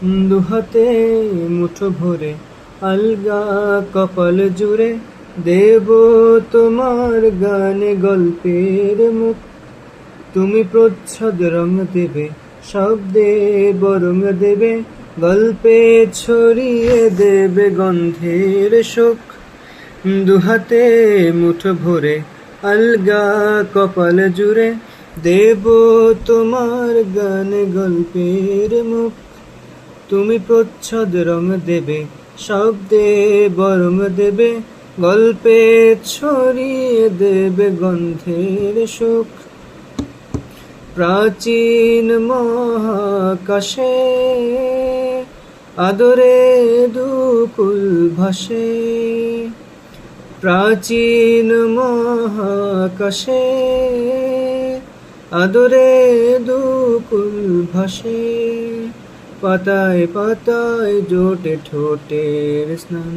দুহাতে মুঠো ভরে আলগা কপাল জুড়ে দেব তোমার গানে গল্পের মুখ। তুমি প্রচ্ছদ রং দেবে, শব্দে বরং দেবে, গল্পে ছড়িয়ে দেবে গন্ধের সুখ। দুহাতে মুঠো ভরে আলগা কপাল জুড়ে দেব তোমার গানে গল্পের মুখ। তুমি প্রচ্ছদ রং দেবে, শব্দে বরং দেবে, গল্পে ছড়িয়ে দেবে গন্ধের সুখ। প্রাচীন মহাকাশে আদরে দুকুল ভাসে, প্রাচীন মহাকাশে আদরে দুকুল ভাসে। পাতায় পাতায় জোটে ঠোঁটের স্নান।